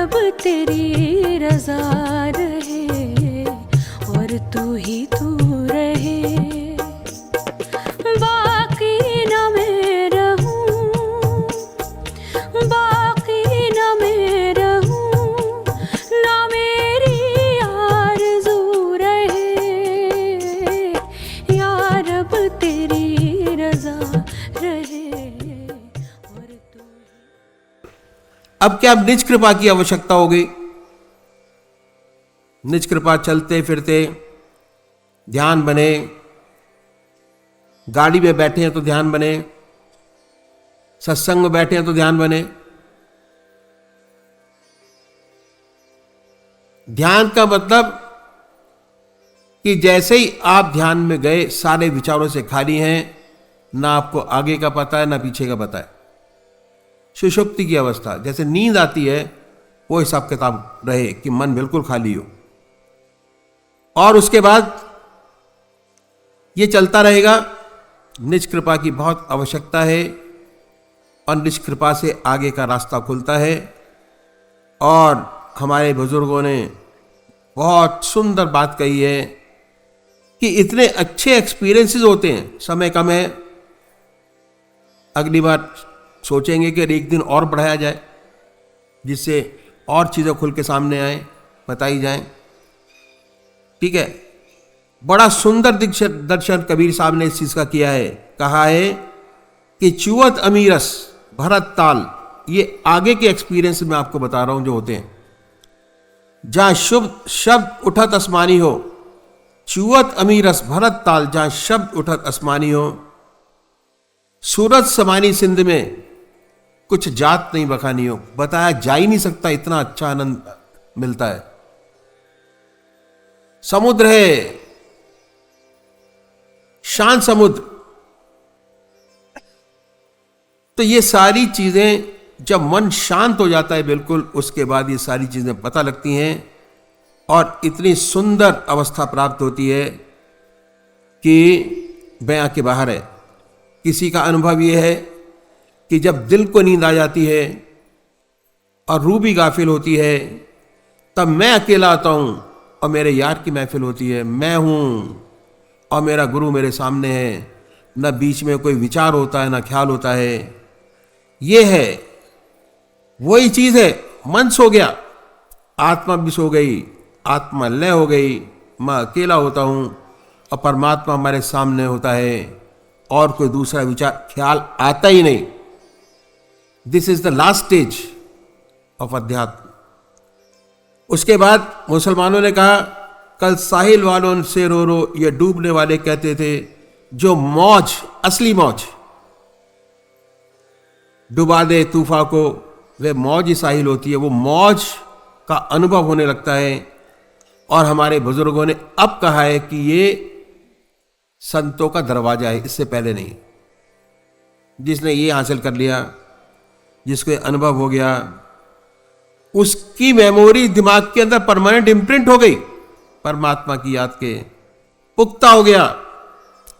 रब तेरी रजा रहे और तू ही तू रहे। बाकी न मैं रहूं, बाकी न मैं रहूं, न मेरी आरज़ू रहे, या रब तेरी रजा रहे और तू। अब क्या निज कृपा की आवश्यकता हो गई। निज कृपा चलते फिरते ध्यान बने, गाड़ी में बैठे हैं तो ध्यान बने, सत्संग में बैठे हैं तो ध्यान बने। ध्यान का मतलब कि जैसे ही आप ध्यान में गए सारे विचारों से खाली हैं, ना आपको आगे का पता है ना पीछे का पता है। सुषुप्ति की अवस्था, जैसे नींद आती है वो हिसाब किताब रहे कि मन बिल्कुल खाली हो, और उसके बाद ये चलता रहेगा। निज कृपा की बहुत आवश्यकता है और निज कृपा से आगे का रास्ता खुलता है। और हमारे बुजुर्गों ने बहुत सुंदर बात कही है कि इतने अच्छे एक्सपीरियंसेस होते हैं, समय कम है, अगली बार सोचेंगे कि एक दिन और बढ़ाया जाए जिससे और चीज़ें खुल के सामने आए, बताई जाएं। ठीक है, बड़ा सुंदर दर्शन कबीर साहब ने इस चीज़ का किया है। कहा है कि चुअत अमीरस भरत ताल, ये आगे के एक्सपीरियंस में आपको बता रहा हूं जो होते हैं। जहां शुभ शब्द उठत आसमानी हो, चुअत अमीरस भरत ताल, जहां शब्द उठत आसमानी हो, सूरज समानी सिंध में कुछ जात नहीं बखानी हो। बताया जा ही नहीं सकता, इतना अच्छा आनंद मिलता है। समुद्र है, शांत समुद्र। तो ये सारी चीजें जब मन शांत हो जाता है बिल्कुल, उसके बाद ये सारी चीजें पता लगती हैं और इतनी सुंदर अवस्था प्राप्त होती है कि बयां के बाहर है। किसी का अनुभव ये है कि जब दिल को नींद आ जाती है और रूह भी गाफिल होती है, तब मैं अकेला आता हूं और मेरे यार की महफिल होती है। मैं हूं और मेरा गुरु मेरे सामने है, न बीच में कोई विचार होता है, न ख्याल होता है। ये है, वही चीज है। मन सो गया, आत्मा भी सो गई, आत्मा लय हो गई, मैं अकेला होता हूं और परमात्मा हमारे सामने होता है और कोई दूसरा विचार ख्याल आता ही नहीं। This is the last stage of अध्यात्म। उसके बाद मुसलमानों ने कहा, कल साहिल वालों से रो रो ये डूबने वाले कहते थे, जो मौज, असली मौज डुबा दे तूफा को, वे मौज ही साहिल होती है। वो मौज का अनुभव होने लगता है। और हमारे बुजुर्गों ने अब कहा है कि ये संतों का दरवाजा है, इससे पहले नहीं। जिसने ये हासिल कर लिया, जिसको अनुभव हो गया, उसकी मेमोरी दिमाग के अंदर परमानेंट इम्प्रिंट हो गई, परमात्मा की याद के पुख्ता हो गया।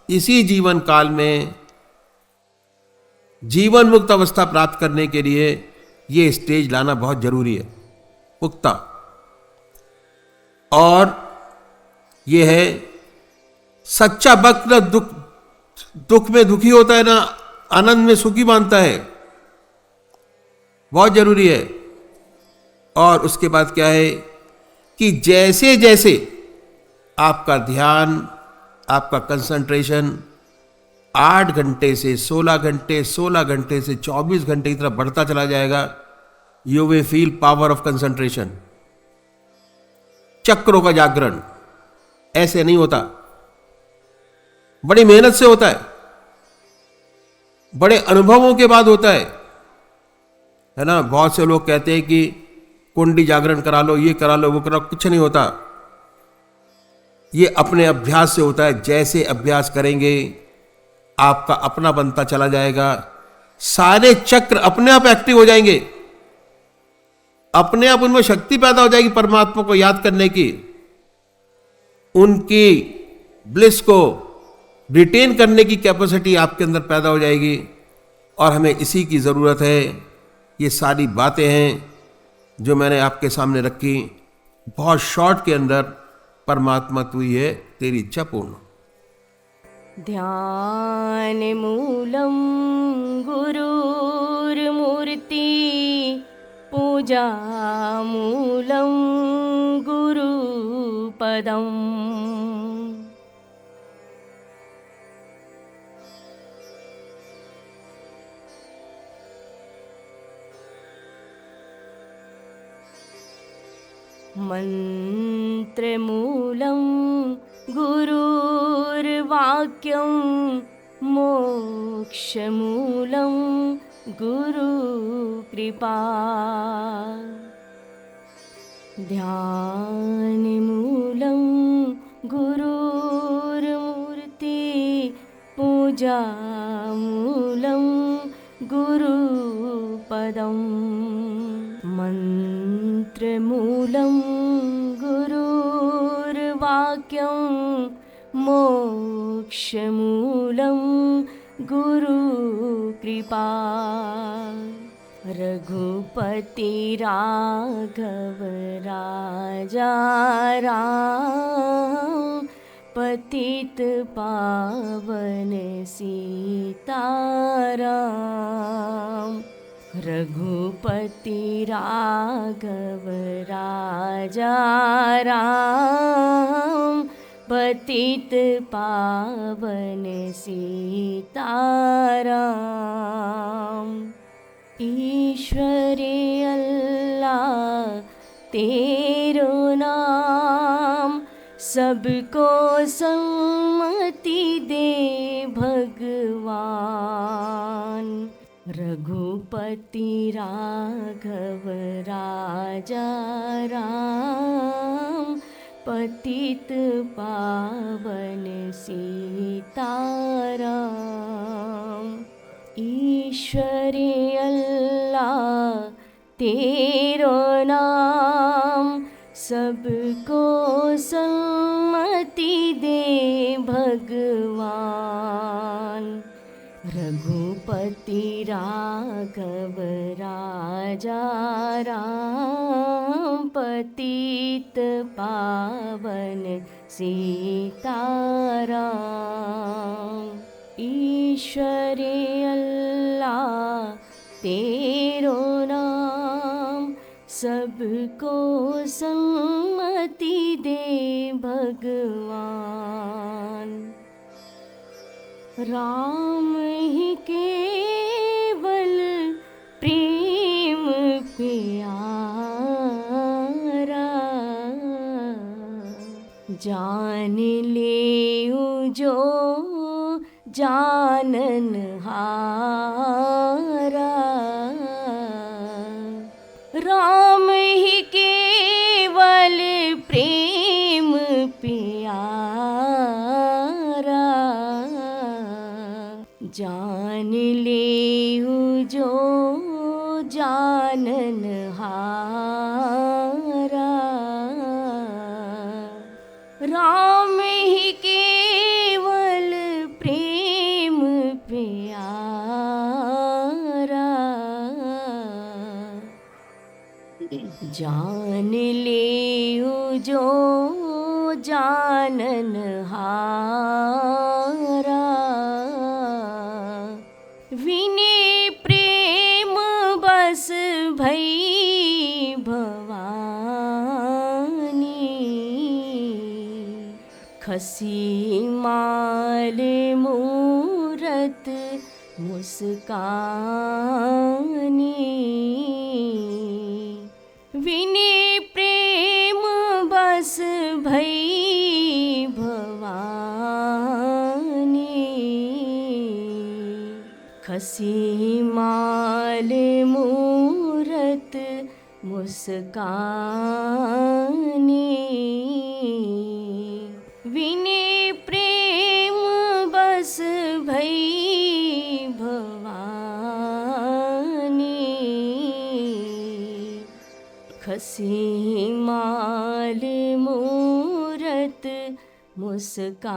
इसी जीवन काल में जीवन मुक्त अवस्था प्राप्त करने के लिए ये स्टेज लाना बहुत जरूरी है, पुख्ता। और ये है सच्चा भक्त, न दुख में दुखी होता है, ना आनंद में सुखी मानता है, बहुत जरूरी है। और उसके बाद क्या है कि जैसे जैसे आपका ध्यान, आपका कंसंट्रेशन 8 घंटे से 16 घंटे, 16 घंटे से 24 घंटे की तरफ बढ़ता चला जाएगा, you will feel power of concentration. चक्रों का जागरण ऐसे नहीं होता, बड़ी मेहनत से होता है, बड़े अनुभवों के बाद होता है ना। बहुत से लोग कहते हैं कि कुंडी जागरण करा लो, ये करा लो, वो करा लो, कुछ नहीं होता। ये अपने अभ्यास से होता है। जैसे अभ्यास करेंगे आपका अपना बनता चला जाएगा, सारे चक्र अपने आप एक्टिव हो जाएंगे, अपने आप उनमें शक्ति पैदा हो जाएगी परमात्मा को याद करने की, उनकी ब्लिस को रिटेन करने की कैपेसिटी आपके अंदर पैदा हो जाएगी। और हमें इसी की ज़रूरत है। ये सारी बातें हैं जो मैंने आपके सामने रखी, बहुत शॉर्ट के अंदर परमात्मा तू ही है, तेरी इच्छा पूर्ण हो। ध्यानमूलं गुरुर्मूर्ति पूजामूलं गुरुपदम्। मन्त्रमूलं गुरुर्वाक्यं मोक्षमूलं गुरुकृपा। ध्यानमूलं गुरुर्मूर्ति पूजामूलं गुरुपदम्। मन्त्रमूलं गुरुर्वाक्यं मोक्षमूलं गुरुकृपा। रघुपति राघव राजा राम पतित पावन सीताराम। रघुपति राघव राजा राम पतित पावन सीताराम। ईश्वरे अल्लाह तेरो नाम, सबको सम्मति दे भगवान। रघुपति राघव राजा राम पतित पावन सीताराम। ईश्वरे अल्लाह तेरो नाम, सबको सम्मति दे भगवान। रघुपति राघव राजा राम पतित पावन सीताराम। ईश्वरे अल्लाह तेरो नाम, सबको सम्मति दे भगवान। राम ही केवल प्रेम प्यारा, जान ले जो जाननहारा। राम ही केवल प्रेम प्यारा, जान ले जो जाननहारा। राम ही केवल प्रेम प्यारा, जान ले जो जाननहारा। विने प्रेम बस भई भवानी, खसी माल मूरत मुस्कानी। विने प्रेम बस भई भवानी, खसी माल मूरत मुस्कानी। विने प्रेम बस भई भवानी, खसी माल मूरत मुस्कानी।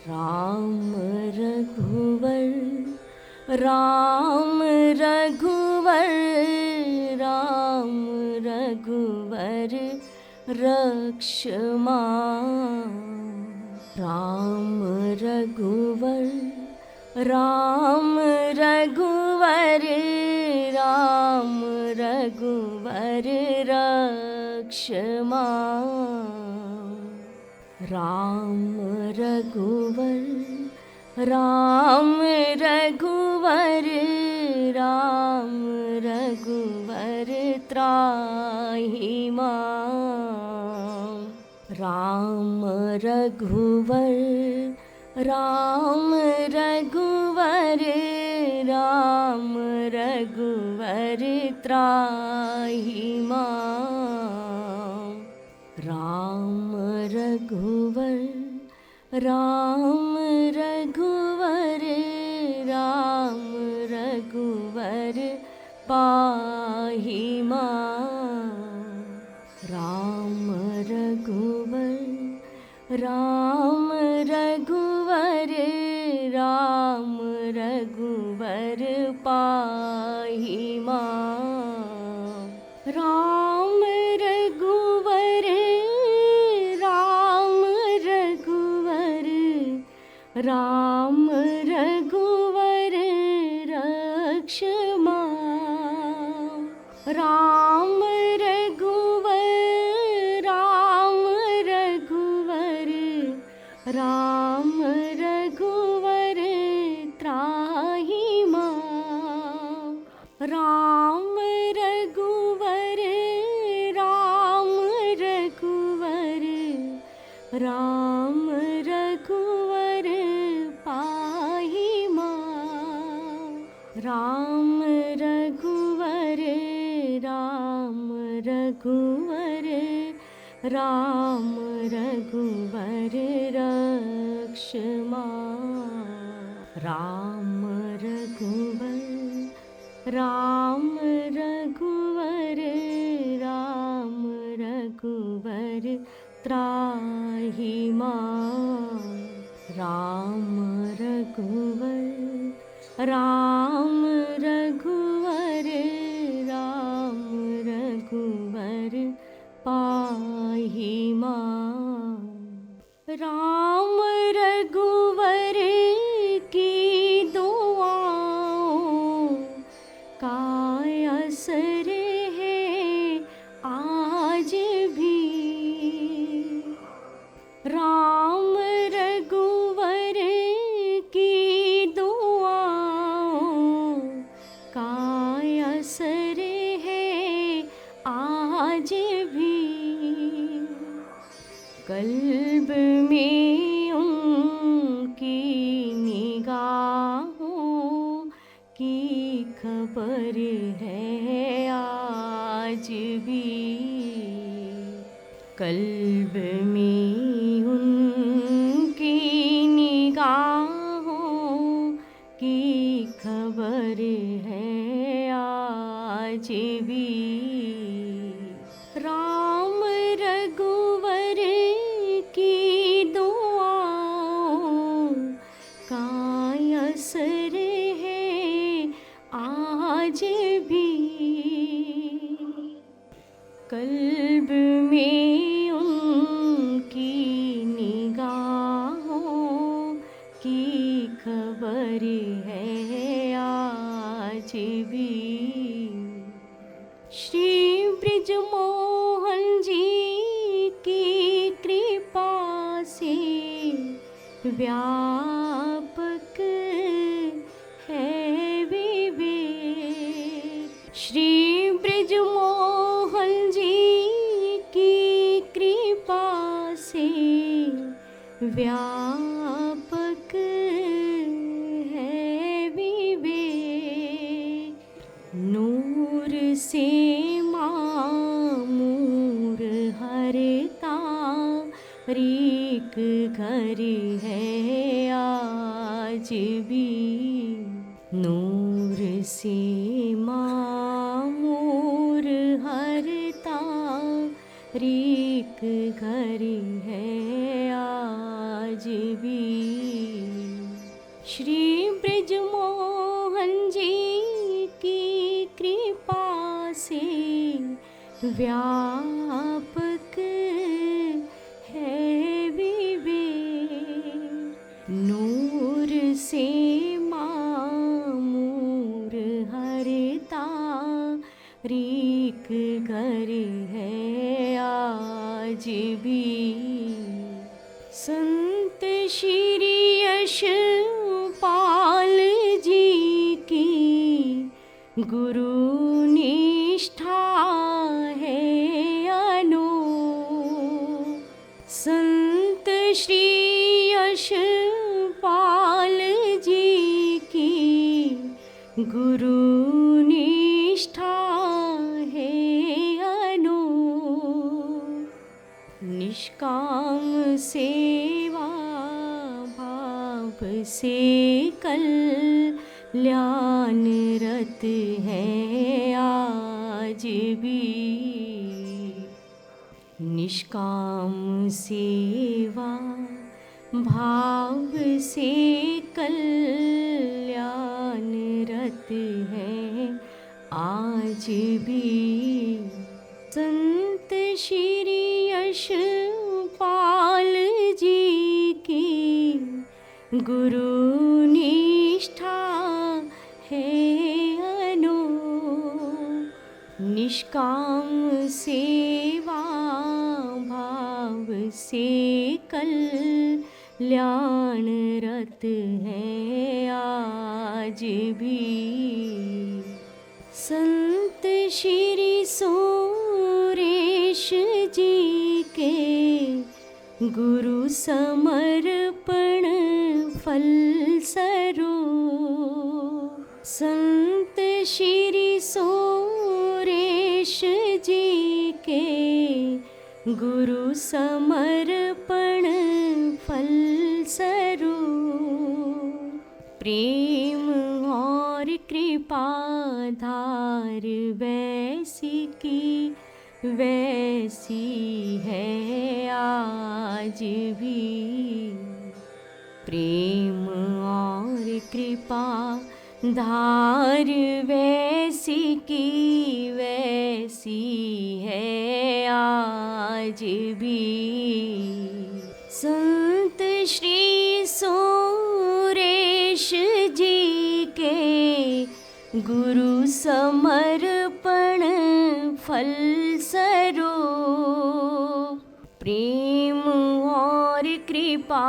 राम रघुवर राम रघुवर राम रघुवर रक्षमा राम रघुवर राम रघुवर राम रघुवर रक्षमा राम रघुवर राम रघुवर राम रघुवर त्राहि मां राम रघुवर राम रघुवर राम रघुवर त्राहि मां राम रघुवर राम रघुवर राम रघुवर पाहि मां राम रघुवर राम रघुवर राम रघुवर पाहि मां राम रघुवर राम रघुवर राम रघुवर रक्ष मां राम रघुवर राम रघुवर राम रघुवर त्राहि मां राम रघुवर राम रघुवर राम रघुवर पाहि मां राम रघुवर राम रघुवर राम रघुवर रक्ष मां राम रघुवर राम रघुवर राम रघुवर त्राहि मां राम रघुवर राम रघुवर राम रघुवर पाहि मां राम रघुवर की दुआओं का असर है आज भी राम रघुवर की दुआओं का असर है आज भी कल्ब में उनकी निगाहों की खबर है आज भी कल्ब में उनकी निगाहों की खबर है आज भी राम रघुवर की दुआओं का असर है आज भी कल्ब में उनकी निगाहों की खबर है आज भी श्री ब्रिजमोहन जी की कृपा से व्यापक है विवेक श्री ब्रिजमोहन जी की कृपा से व्यापक है विवेक नूर से मामूर हरता रीक घर है आज भी नूर से मामूर हरता रीक घर है आज भी श्री ब्रिजमोहन जी की कृपा से व्यापक है विवेक। नूर से मामूर हरता रीक घर है आज भी। संत श्री यशपाल जी की गुरु निष्ठा है अनूप। संत श्री यशपाल जी की गुरु निष्ठा है अनूप। निष्काम सेवा भाव से कल्याणरत है आज भी। निष्काम सेवा भाव से कल्याणरत है आज भी। संत श्री यशपाल जी की गुरु निष्ठा है अनूप। निष्काम सेवा भाव से कल्याणरत है आज भी। संत श्री सुरेश जी के गुरु समर्पण फल स्वरूप। संत श्री सुरेश जी के गुरु समर्पण फल स्वरूप। प्रेम और कृपा धार वैसी की वैसी है आज भी। प्रेम और कृपा धार वैसी की वैसी है आज भी। संत श्री सुरेश जी के गुरु समर्पण फल स्वरूप। प्रेम और कृपा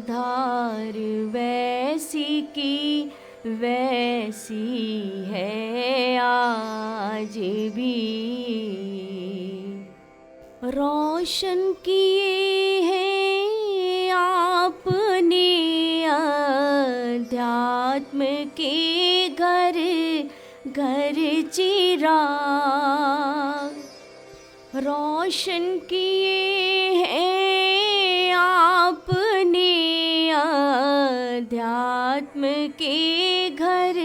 धार वैसी की वैसी है आज भी। रोशन किए हैं आपने अध्यात्म के घर घर चिराग। रोशन किए हैं आपने अध्यात्म के घर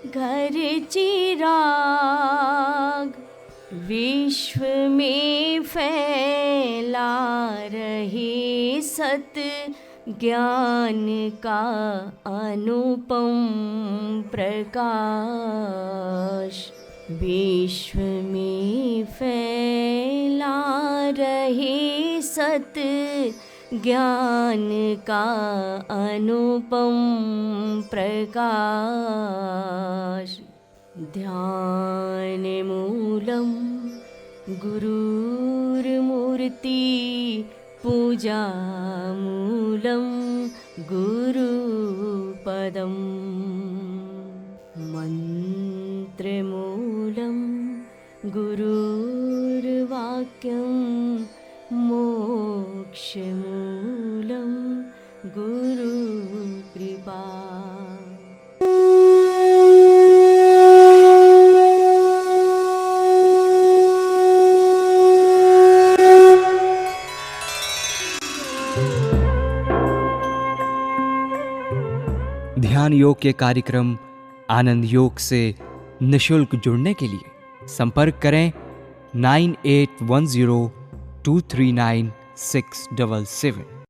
घर चिराग। विश्व में फैला रहे सत ज्ञान का अनुपम प्रकाश। विश्व में फैला रहे सत ज्ञान का अनुपम प्रकाश। ध्यान मूलम गुरुर्मूर्ति पूजा मूलम गुरुपदम। मंत्रमूलम गुरुर्वाक्यं मोक्षमूलम गुरुकृपा। ध्यान योग के कार्यक्रम आनंद योग से निशुल्क जुड़ने के लिए संपर्क करें 9810239677।